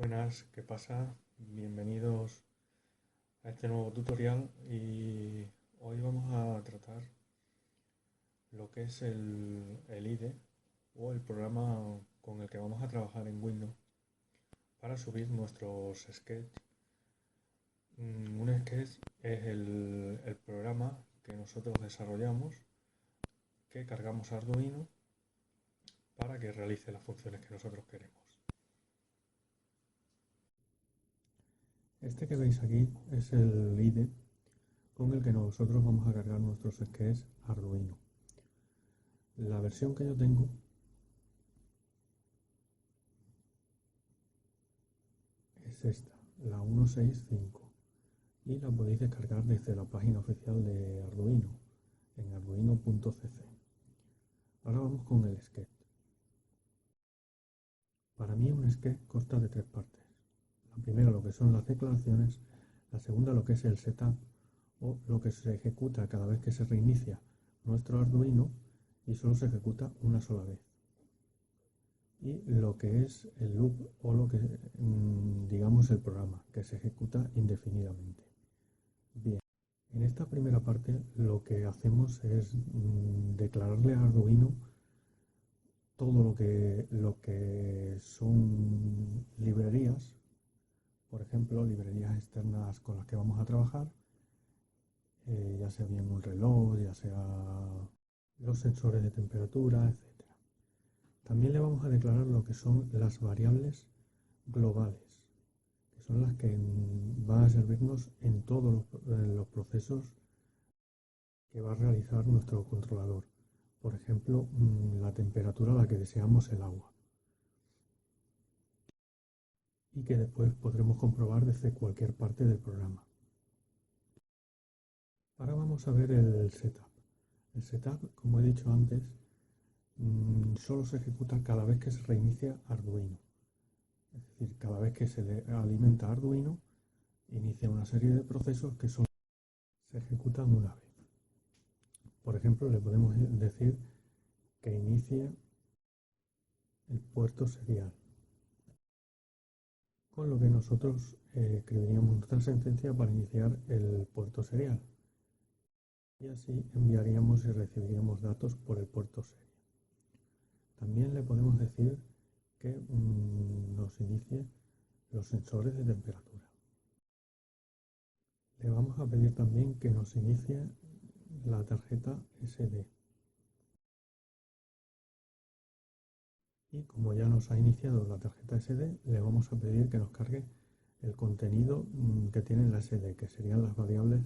Buenas, ¿qué pasa? Bienvenidos a este nuevo tutorial y hoy vamos a tratar lo que es el IDE o el programa con el que vamos a trabajar en Windows para subir nuestros sketches. Un sketch es el programa que nosotros desarrollamos, que cargamos a Arduino para que realice las funciones que nosotros queremos. Este que veis aquí es el IDE con el que nosotros vamos a cargar nuestros sketches Arduino. La versión que yo tengo es esta, la 1.6.5, y la podéis descargar desde la página oficial de Arduino, en arduino.cc. Ahora vamos con el sketch. Para mí un sketch consta de tres partes. La primera lo que son las declaraciones, la segunda lo que es el setup, o lo que se ejecuta cada vez que se reinicia nuestro Arduino y solo se ejecuta una sola vez. Y lo que es el loop o lo que digamos el programa, que se ejecuta indefinidamente. Bien, en esta primera parte lo que hacemos es declararle a Arduino todo lo que son librerías, por ejemplo, librerías externas con las que vamos a trabajar, ya sea bien un reloj, ya sea los sensores de temperatura, etcétera. También le vamos a declarar lo que son las variables globales, que son las que van a servirnos en todos los procesos que va a realizar nuestro controlador. Por ejemplo, la temperatura a la que deseamos el agua, y que después podremos comprobar desde cualquier parte del programa. Ahora vamos a ver el setup. El setup, como he dicho antes, solo se ejecuta cada vez que se reinicia Arduino. Es decir, cada vez que se le alimenta Arduino, inicia una serie de procesos que solo se ejecutan una vez. Por ejemplo, le podemos decir que inicie el puerto serial, con lo que nosotros escribiríamos nuestra sentencia para iniciar el puerto serial, y así enviaríamos y recibiríamos datos por el puerto serial. También le podemos decir que nos inicie los sensores de temperatura. Le vamos a pedir también que nos inicie la tarjeta SD. Y como ya nos ha iniciado la tarjeta SD, le vamos a pedir que nos cargue el contenido que tiene la SD, que serían las variables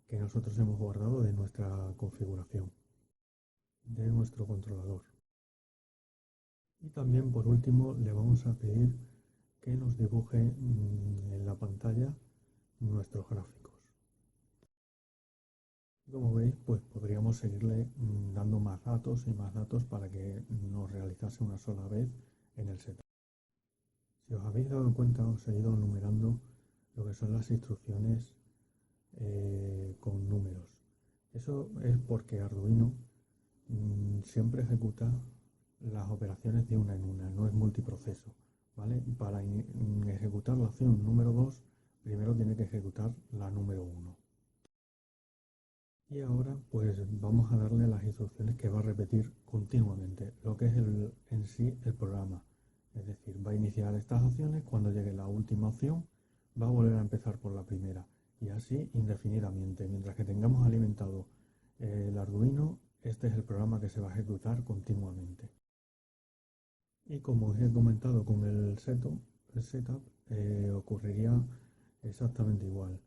que nosotros hemos guardado de nuestra configuración, de nuestro controlador. Y también por último le vamos a pedir que nos dibuje en la pantalla nuestros gráficos. Como veis, pues podríamos seguirle dando más datos y más datos para que nos realizase una sola vez en el setup. Si os habéis dado cuenta, os he ido enumerando lo que son las instrucciones con números. Eso es porque Arduino siempre ejecuta las operaciones de una en una, no es multiproceso, ¿vale? Para ejecutar la acción número 2, primero tiene que ejecutar la número 1. Y ahora pues vamos a darle las instrucciones que va a repetir continuamente, lo que es en sí el programa. Es decir, va a iniciar estas acciones, cuando llegue la última opción va a volver a empezar por la primera, y así indefinidamente. Mientras que tengamos alimentado el Arduino, este es el programa que se va a ejecutar continuamente. Y como os he comentado con el setup ocurriría exactamente igual.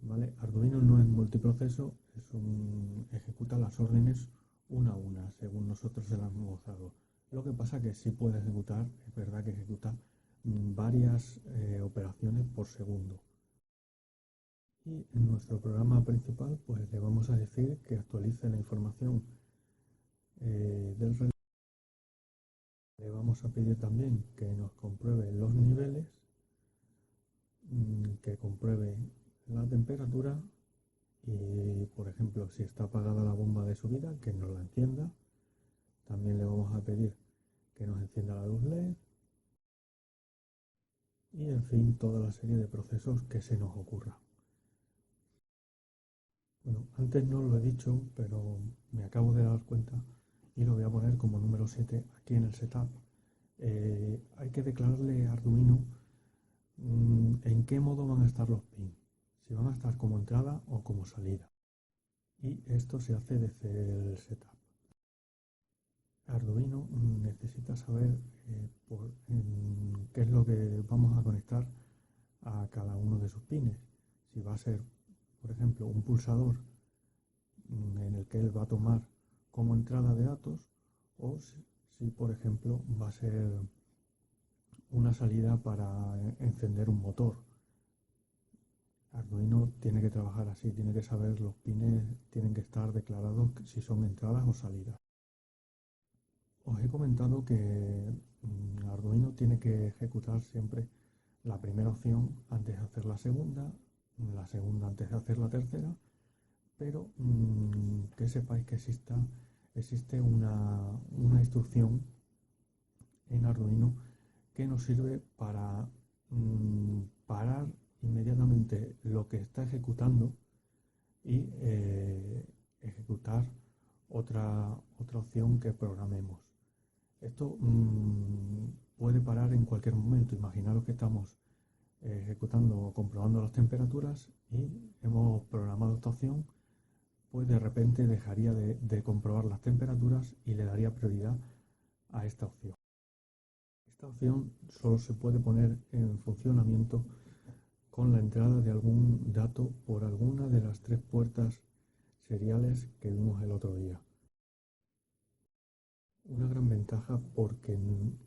¿Vale? Arduino no es multiproceso, ejecuta las órdenes una a una, según nosotros se las hemos dado. Lo que pasa que sí puede ejecutar, es verdad que ejecuta varias operaciones por segundo. Y en nuestro programa principal, pues le vamos a decir que actualice la información del reloj. Le vamos a pedir también que nos compruebe los niveles, que compruebe la temperatura. Y por ejemplo, si está apagada la bomba de subida, que nos la encienda. También le vamos a pedir que nos encienda la luz LED y en fin toda la serie de procesos que se nos ocurra. Bueno, antes no lo he dicho, pero me acabo de dar cuenta y lo voy a poner como número 7 aquí en el setup. Hay que declararle a Arduino en qué modo van a estar los pins, si van a estar como entrada o como salida. Y esto se hace desde el setup. Arduino necesita saber qué es lo que vamos a conectar a cada uno de sus pines. Si va a ser, por ejemplo, un pulsador en el que él va a tomar como entrada de datos o si, por ejemplo, va a ser una salida para encender un motor. Arduino tiene que trabajar así, tiene que saber los pines, tienen que estar declarados si son entradas o salidas. Os he comentado que Arduino tiene que ejecutar siempre la primera opción antes de hacer la segunda antes de hacer la tercera, pero que sepáis que existe una instrucción en Arduino que nos sirve para parar inmediatamente lo que está ejecutando y ejecutar otra opción que programemos. Esto puede parar en cualquier momento. Imaginaros que estamos ejecutando o comprobando las temperaturas y hemos programado esta opción, pues de repente dejaría de comprobar las temperaturas y le daría prioridad a esta opción. Esta opción solo se puede poner en funcionamiento con la entrada de algún dato por alguna de las tres puertas seriales que vimos el otro día. Una gran ventaja porque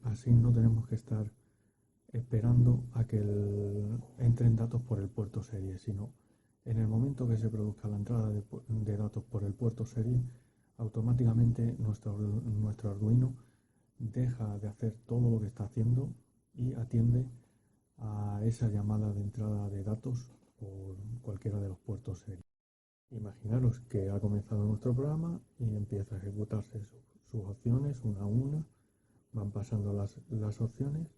así no tenemos que estar esperando a que entren datos por el puerto serie, sino en el momento que se produzca la entrada de datos por el puerto serie, automáticamente nuestro Arduino deja de hacer todo lo que está haciendo y atiende a esa llamada de entrada de datos por cualquiera de los puertos serie. Imaginaros que ha comenzado nuestro programa y empieza a ejecutarse sus opciones una a una, van pasando las opciones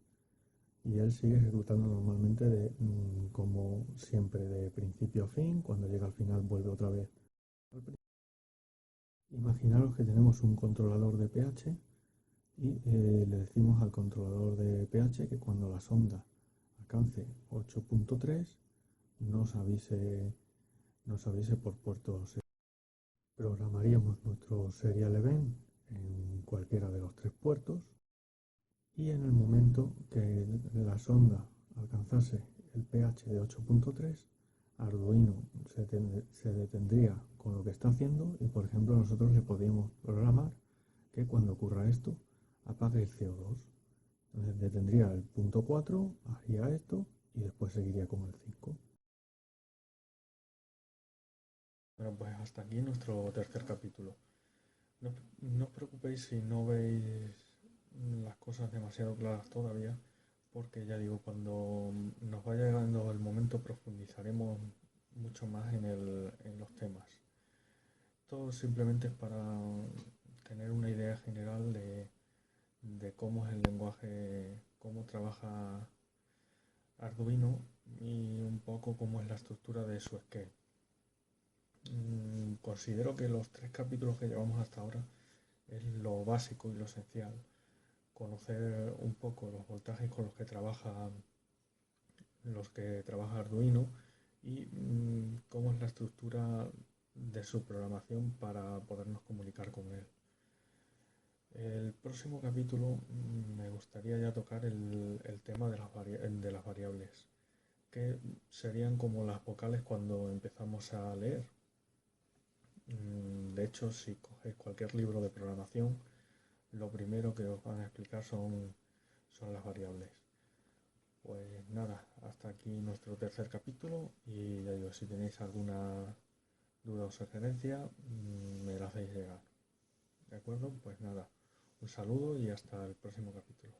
y él sigue ejecutando normalmente como siempre de principio a fin. Cuando llega al final vuelve otra vez al principio. Imaginaros que tenemos un controlador de pH y le decimos al controlador de pH que cuando la sonda alcance 8.3 nos avise por puertos. Programaríamos nuestro serial event en cualquiera de los tres puertos y en el momento que la sonda alcanzase el pH de 8.3, Arduino se detendría con lo que está haciendo y, por ejemplo, nosotros le podríamos programar que cuando ocurra esto apague el CO2. Entonces detendría el punto 4, haría esto y después seguiría con el 5. Bueno, pues hasta aquí nuestro tercer capítulo. No os preocupéis si no veis las cosas demasiado claras todavía, porque ya digo, cuando nos vaya llegando el momento profundizaremos mucho más en los temas. Esto simplemente es para tener una idea general de cómo es el lenguaje, cómo trabaja Arduino y un poco cómo es la estructura de su esquema. Considero que los tres capítulos que llevamos hasta ahora es lo básico y lo esencial. Conocer un poco los voltajes con los que trabaja Arduino y cómo es la estructura de su programación para podernos comunicar con él. El próximo capítulo me gustaría ya tocar el tema de las variables, que serían como las vocales cuando empezamos a leer. De hecho, si cogéis cualquier libro de programación, lo primero que os van a explicar son las variables. Pues nada, hasta aquí nuestro tercer capítulo y ya digo, si tenéis alguna duda o sugerencia, me la hacéis llegar. ¿De acuerdo? Pues nada, un saludo y hasta el próximo capítulo.